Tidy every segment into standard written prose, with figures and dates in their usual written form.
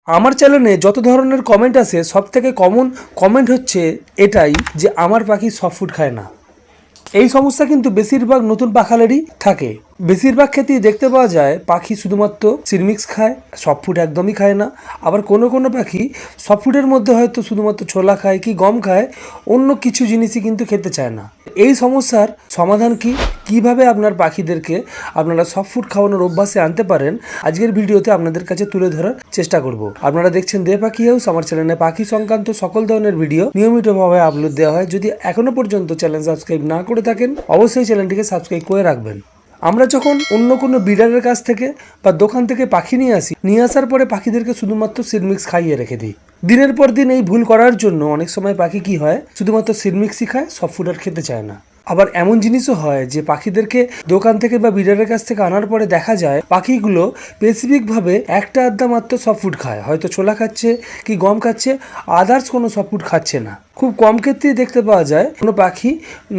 আমার চ্যানেলে যত ধরনের কমেন্ট আসে সব থেকে কমন কমেন্ট হচ্ছে এটাই যে আমার পাখি সফট ফুড খায় না। এই সমস্যা কিন্তু বেশিরভাগ নতুন পাখালেরই থাকে। বেশিরভাগ ক্ষেত্রেই দেখতে পাওয়া যায় পাখি শুধুমাত্র সিরমিক্স খায়, সফট ফুড একদমই খায় না। আবার কোনো কোনো পাখি সফট ফুডের মধ্যে হয়তো শুধুমাত্র ছোলা খায় কি গম খায়, অন্য কিছু জিনিসই কিন্তু খেতে চায় না। এই সমস্যার সমাধান কি, কিভাবে আপনার পাখিদেরকে আপনারা সফট ফুড খাওয়ানোর অভ্যাসে আনতে পারেন, আজকের ভিডিওতে আপনাদের কাছে তুলে ধরার চেষ্টা করব। আপনারা দেখছেন দে পাখি হাউস। আমার চ্যানেলে পাখি সংক্রান্ত সকল ধরনের ভিডিও নিয়মিতভাবে আপলোড দেওয়া হয়। যদি এখনো পর্যন্ত চ্যানেল সাবস্ক্রাইব না করে থাকেন, অবশ্যই চ্যানেলটিকে সাবস্ক্রাইব করে রাখবেন। আমরা যখন অন্য কোনো ব্রিডারের কাছ থেকে বা দোকান থেকে পাখি নিয়ে আসার পরে পাখিদেরকে শুধুমাত্র সিডমিক্স খাইয়ে রেখে দিই। দিনের পর দিন এই ভুল করার জন্য অনেক সময় পাখি কি হয়, শুধুমাত্র সিডমিক্সই খায়, সফট ফুড আর খেতে চায় না। আবার এমন জিনিসও হয় যে পাখিদেরকে দোকান থেকে বা ব্রিডারের কাছ থেকে আনার পরে দেখা যায় পাখিগুলো স্পেসিফিকভাবে একটা আধটা মাত্র সফট ফুড খায়, হয়তো ছোলা খাচ্ছে কি গম খাচ্ছে, আদার্স কোনো সফট ফুড খাচ্ছে না। খুব কম ক্ষেত্রেই দেখতে পাওয়া যায় কোনো পাখি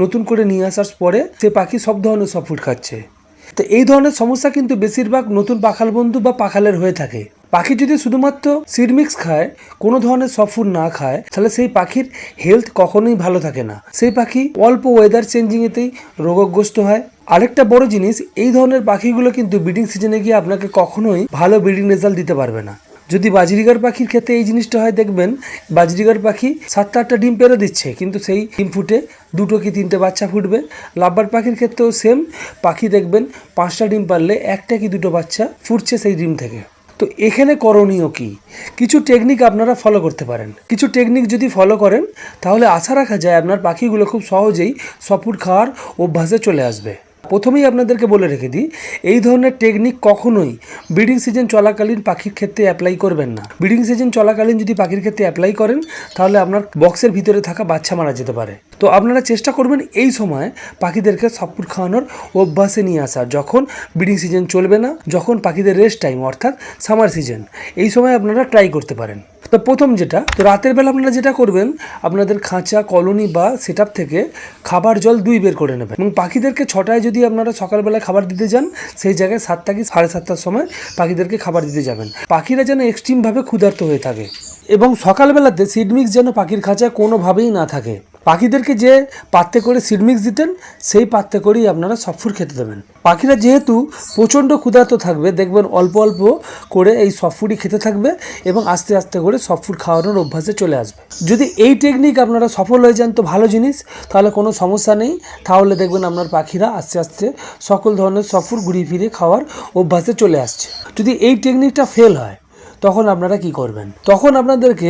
নতুন করে নিয়ে আসার পরে সে পাখি সব ধরনের সফট ফুড খাচ্ছে। তো এই ধরনের সমস্যা কিন্তু বেশিরভাগ নতুন পাখাল বন্ধু বা পাখালের হয়ে থাকে। পাখি যদি শুধুমাত্র সিডমিক্স খায়, কোনো ধরনের সফট ফুড না খায়, তাহলে সেই পাখির হেলথ কখনোই ভালো থাকে না। সেই পাখি অল্প ওয়েদার চেঞ্জিংয়েতেই রোগগ্রস্ত হয়। আরেকটা বড় জিনিস, এই ধরনের পাখিগুলো কিন্তু ব্রিডিং সিজনে গিয়ে আপনাকে কখনোই ভালো ব্রিডিং রেজাল্ট দিতে পারবে না। যদি বাজরিগার পাখির ক্ষেত্রে এই জিনিসটা হয়, দেখবেন বাজরিগার পাখি 7-8টা ডিম পেড়ে দিচ্ছে, কিন্তু সেই ডিম ফুটে 2 কি 3টে বাচ্চা ফুটবে। লাভবার্ড পাখির ক্ষেত্রেও সেম, পাখি দেখবেন 5টা ডিম পারলে 1টা কি 2টো বাচ্চা ফুটছে সেই ডিম থেকে। তো এখানে করণীয় কি, কিছু টেকনিক আপনারা ফলো করতে পারেন। কিছু টেকনিক যদি ফলো করেন তাহলে আশা রাখা যায় আপনার পাখিগুলো খুব সহজেই সফট ফুড খাওয়ার অভ্যাসে চলে আসবে। প্রথমেই আপনাদেরকে বলে রেখে দিই, এই ধরনের টেকনিক কখনোই ব্রিডিং সিজন চলাকালীন পাখির ক্ষেত্রে অ্যাপ্লাই করবেন না। ব্রিডিং সিজন চলাকালীন যদি পাখির ক্ষেত্রে অ্যাপ্লাই করেন তাহলে আপনার বক্সের ভিতরে থাকা বাচ্চা মারা যেতে পারে। তো আপনারা চেষ্টা করবেন এই সময় পাখিদেরকে সফট ফুড খাওয়ানোর অভ্যাসে নিয়ে আসার, যখন ব্রিডিং সিজন চলবে না, যখন পাখিদের রেস্ট টাইম অর্থাৎ সামার সিজন, এই সময় আপনারা ট্রাই করতে পারেন। তো প্রথম যেটা, তো রাতের বেলা আপনারা যেটা করবেন, আপনাদের খাঁচা, কলোনি বা সেট আপ থেকে খাবার জল 2 বের করে নেবেন এবং পাখিদেরকে 6টায় যদি আপনারা সকালবেলায় খাবার দিতে যান, সেই জায়গায় 7টা কি 7:30টার সময় পাখিদেরকে খাবার দিতে যাবেন। পাখিরা যেন এক্সট্রিমভাবে ক্ষুধার্ত হয়ে থাকে এবং সকালবেলাতে সিডমিক্স যেন পাখির খাঁচায় কোনোভাবেই না থাকে। পাখিদেরকে যে পাত্রে করে সিডমিক্স দিতেন সেই পাত্রে করেই আপনারা সফট ফুড খেতে দেবেন। পাখিরা যেহেতু প্রচণ্ড ক্ষুধার্ত থাকবে, দেখবেন অল্প অল্প করে এই সফট ফুডই খেতে থাকবে এবং আস্তে আস্তে করে সফট ফুড খাওয়ানোর অভ্যাসে চলে আসবে। যদি এই টেকনিক আপনারা সফল হয়ে যান তো ভালো জিনিস, তাহলে কোনো সমস্যা নেই। তাহলে দেখবেন আপনার পাখিরা আস্তে আস্তে সকল ধরনের সফট ফুড ঘুরিয়ে ফিরে খাওয়ার অভ্যাসে চলে আসছে। যদি এই টেকনিকটা ফেল হয় তখন আপনারা কি করবেন, তখন আপনাদেরকে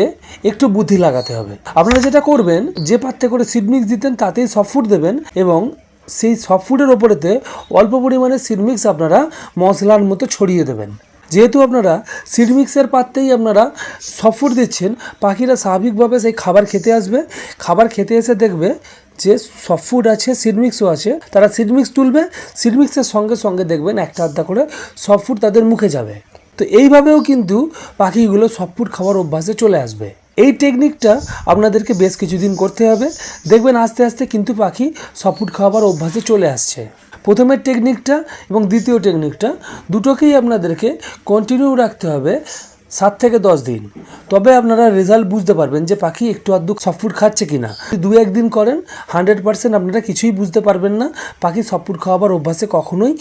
একটু বুদ্ধি লাগাতে হবে। আপনারা যেটা করবেন, যে পাত্রে করে সিডমিক্স দিতেন তাতেই সফট ফুড দেবেন এবং সেই সফট ফুডের ওপরেতে অল্প পরিমাণে সিডমিক্স আপনারা মশলার মতো ছড়িয়ে দেবেন। যেহেতু আপনারা সিডমিক্সের পাত্রেই আপনারা সফট ফুড দিচ্ছেন, পাখিরা স্বাভাবিকভাবে সেই খাবার খেতে আসবে। খাবার খেতে এসে দেখবে যে সফট ফুড আছে, সিডমিক্সও আছে, তারা সিডমিক্স তুলবে, সিডমিক্সের সঙ্গে সঙ্গে দেখবেন একটা আধটা করে সফট ফুড তাদের মুখে যাবে। তো এইভাবেও কিন্তু পাখিগুলো সফট ফুড খাওয়ার অভ্যাসে চলে আসবে। এই টেকনিকটা আপনাদেরকে বেশ কিছুদিন করতে হবে, দেখবেন আস্তে আস্তে কিন্তু পাখি সফট ফুড খাওয়ার অভ্যাসে চলে আসছে। প্রথমের টেকনিকটা এবং দ্বিতীয় টেকনিকটা দুটোকেই আপনাদেরকে কন্টিনিউ রাখতে হবে 7 থেকে 10 দিন। তবে আপনারা রেজাল্ট বুঝতে পারবেন যে পাখি একটু আধটু সফট ফুড খাচ্ছে কিনা। 2-1 দিন করেন, 100% আপনারা কিছুই বুঝতে পারবেন না। পাখি সফট ফুড খাওয়ার অভ্যাসে কখনোই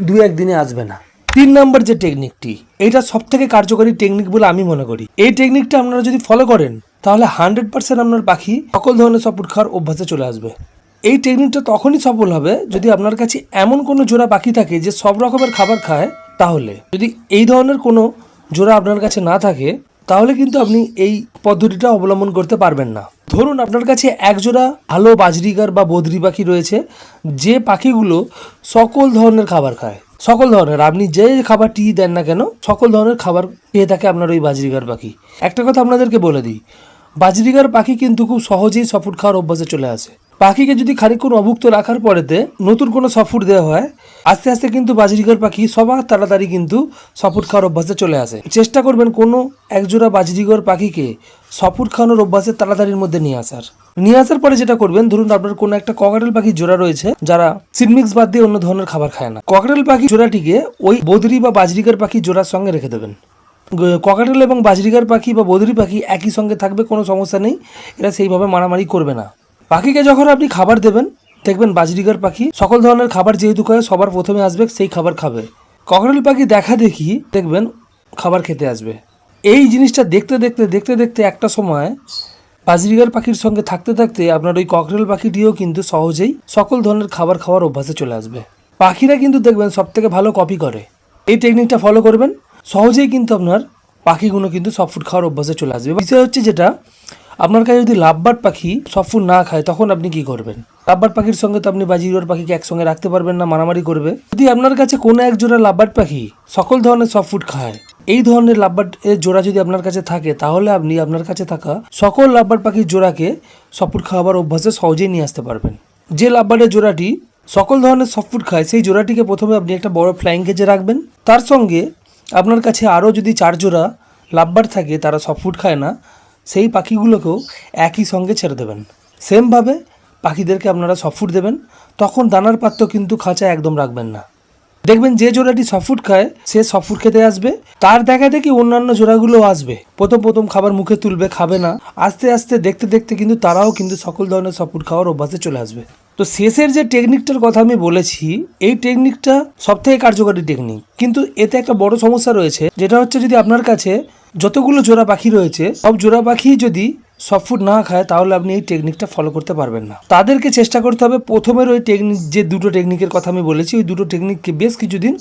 2-1 দিনে আসবে না। 3 নম্বর যে টেকনিকটি, এটা সব থেকে কার্যকরী টেকনিক বলে আমি মনে করি। এই টেকনিকটা আপনারা যদি ফলো করেন তাহলে 100% আপনার পাখি সকল ধরনের সফট ফুড খাওয়ার অভ্যাসে চলে আসবে। এই টেকনিকটা তখনই সফল হবে যদি আপনার কাছে এমন কোনো জোড়া পাখি থাকে যে সব রকমের খাবার খায়। তাহলে যদি এই ধরনের কোনো জোড়া আপনার কাছে না থাকে তাহলে কিন্তু আপনি এই পদ্ধতিটা অবলম্বন করতে পারবেন না। ধরুন আপনার কাছে এক জোড়া ভালো বাজরিগার বা বদ্রি পাখি রয়েছে, যে পাখিগুলো সকল ধরনের খাবার খায়, সকল ধরনের, আপনি যে খাবারটি দেন না কেন সকল ধরনের খাবার পেয়ে থাকে আপনার ওই বাজরিগার পাখি। একটা কথা আপনাদেরকে বলে দিই, বাজরিগার পাখি কিন্তু খুব সহজেই সফট ফুড খাওয়ার অভ্যাসে চলে আসে। পাখিকে যদি খানিকক্ষণ অভুক্ত রাখার পরেতে নতুন কোনো সফট ফুড দেওয়া হয়, আস্তে আস্তে কিন্তু বাজরিগার পাখি সবার তাড়াতাড়ি কিন্তু সফট ফুড খাওয়ার অভ্যাসে চলে আসে। চেষ্টা করবেন কোনো একজোড়া বাজরিগার পাখিকে সফট ফুড খাওয়ানোর অভ্যাসে তাড়াতাড়ির মধ্যে নিয়ে আসার পরে যেটা করবেন, ধরুন আপনার কোনো একটা ককাটেল পাখির জোড়া রয়েছে যারা সিডমিক্স বাদ দিয়ে অন্য ধরনের খাবার খায় না, ককাটেল পাখি জোড়াটিকে ওই বদরি বা বাজরিগার পাখির জোড়ার সঙ্গে রেখে দেবেন। ককাটেল এবং বাজরিগার পাখি বা বদরি পাখি একই সঙ্গে থাকবে, কোনো সমস্যা নেই, এরা সেইভাবে মারামারি করবে না। পাখিকে যখন আপনি খাবার দেবেন, দেখবেন বাজরিগার পাখি সকল ধরনের খাবার যেহেতু খায় সবার প্রথমে আসবে সেই খাবার খাবে। ককাটেল পাখি দেখা দেখি দেখবেন খাবার খেতে আসবে। এই জিনিসটা দেখতে দেখতে দেখতে দেখতে একটা সময় বাজরিগার পাখির সঙ্গে থাকতে থাকতে আপনার ওই ককাটেল পাখিটিও কিন্তু সহজেই সকল ধরনের খাবার খাওয়ার অভ্যাসে চলে আসবে। পাখিরা কিন্তু দেখবেন সব থেকে ভালো কপি করে। এই টেকনিকটা ফলো করবেন, সহজেই কিন্তু আপনার পাখিগুলো কিন্তু সফট ফুড খাওয়ার অভ্যাসে চলে আসবে। বিষয় হচ্ছে যেটা, আপনার কাছে যদি লাভবার্ড পাখি সফট ফুড না খায় তখন আপনি কি করবেন? লাভবার্ড পাখির সঙ্গে তো আপনি বাজিগর পাখিকে একসঙ্গে রাখতে পারবেন না, মারামারি করবে। যদি আপনার কাছে কোনো এক জোড়া লাভবার্ড পাখি সকল ধরনের সফট ফুড খায়, এই ধরনের লাভবার্ড এর জোড়া যদি আপনার কাছে থাকে, তাহলে আপনি আপনার কাছে থাকা সকল লাভবার্ড পাখির জোড়াকে সফট ফুড খাওয়ার অভ্যাসে সহজেই নিয়ে আসতে পারবেন। যে লাভবার্ডের জোড়াটি সকল ধরনের সফট ফুড খায়, সেই জোড়াটিকে প্রথমে আপনি একটা বড় ফ্লাইং কেজে রাখবেন। তার সঙ্গে আপনার কাছে আরও যদি 4 জোড়া লাভবার্ড থাকে তারা সফট ফুড খায় না, সেই পাখিগুলোকেও একই সঙ্গে ছেড়ে দেবেন। সেমভাবে পাখিদেরকে আপনারা সফট ফুড দেবেন। তখন দানার পাত্র কিন্তু খাঁচা একদম রাখবেন না। দেখবেন যে জোড়াটি সফট ফুড খায় সে সফট ফুড খেতে আসবে, তার দেখা দেখি অন্যান্য জোড়াগুলো আসবে। প্রথম খাবার মুখে তুলবে, খাবে না, আস্তে আস্তে দেখতে দেখতে কিন্তু তারাও কিন্তু সকল ধরনের সফট ফুড খাওয়ার অভ্যাসে চলে আসবে। তো শেষের যে টেকনিকটার কথা আমি বলেছি, এই টেকনিকটা সবথেকে কার্যকরী টেকনিক, কিন্তু এতে একটা বড় সমস্যা রয়েছে, যেটা হচ্ছে যদি আপনার কাছে যতগুলো জোড়া পাখি রয়েছে সব জোড়া পাখি যদি সফট ফুড না খায়, তাহলে আপনি এই টেকনিকটা ফলো করতে পারবেন না। তাদেরকে চেষ্টা করতে হবে প্রথমের ওই টেকনিক, যে দুটো টেকনিকের কথা আমি বলেছি, ওই দুটো টেকনিককে বেশ কিছুদিন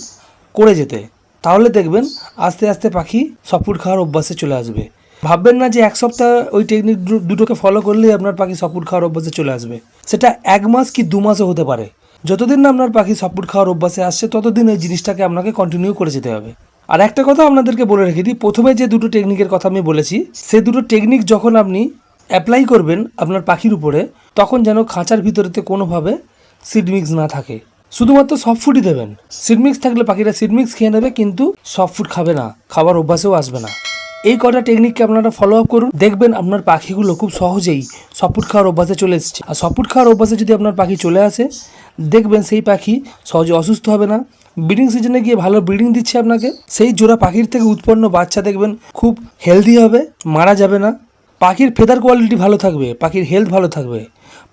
করে যেতে, তাহলে দেখবেন আস্তে আস্তে পাখি সফট ফুড খাওয়ার অভ্যাসে চলে আসবে। ভাববেন না যে এক সপ্তাহ ওই টেকনিক দুটোকে ফলো করলেই আপনার পাখি সফট ফুড খাওয়ার অভ্যাসে চলে আসবে। সেটা 1 মাস কি 2 মাসও হতে পারে। যতদিন না আপনার পাখি সফট ফুড খাওয়ার অভ্যাসে আসছে, ততদিন এই জিনিসটাকে আপনাকে কন্টিনিউ করে যেতে হবে। আর একটা কথা আপনাদেরকে বলে রেখে দিই, প্রথমে যে দুটো টেকনিকের কথা আমি বলেছি, সে দুটো টেকনিক যখন আপনি অ্যাপ্লাই করবেন আপনার পাখির উপরে, তখন যেন খাঁচার ভিতরেতে কোনোভাবে সিড মিক্স না থাকে। শুধুমাত্র সফট ফুডই দেবেন। সিড মিক্স থাকলে পাখিরা সিড মিক্স খেয়ে নেবে, কিন্তু সফট ফুড খাবে না, খাবার অভ্যাসেও আসবে না। এই কটা টেকনিককে আপনারা ফলো আপ করুন, দেখবেন আপনার পাখিগুলো খুব সহজেই সফট ফুড খাওয়ার অভ্যাসে চলে এসেছে। আর সফট ফুড খাওয়ার অভ্যাসে যদি আপনার পাখি চলে আসে, দেখবেন সেই পাখি সহজে অসুস্থ হবে না। ব্রিডিং সিজনে গিয়ে ভালো ব্রিডিং দিচ্ছে আপনাকে, সেই জোড়া পাখির থেকে উৎপন্ন বাচ্চা দেখবেন খুব হেলদি হবে, মারা যাবে না। পাখির ফেদার কোয়ালিটি ভালো থাকবে, পাখির হেলথ ভালো থাকবে,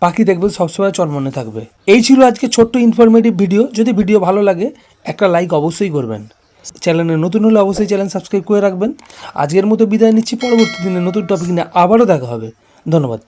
পাখি দেখবেন সবসময় চনমনে থাকবে। এই ছিল আজকে ছোট্ট ইনফরমেটিভ ভিডিও। যদি ভিডিও ভালো লাগে একটা লাইক অবশ্যই করবেন। চ্যানেলে নতুন হলে অবশ্যই চ্যানেল সাবস্ক্রাইব করে রাখবেন। আজকের মতো বিদায় নিচ্ছি, পরবর্তী দিনে নতুন টপিক নিয়ে আবারও দেখা হবে। ধন্যবাদ।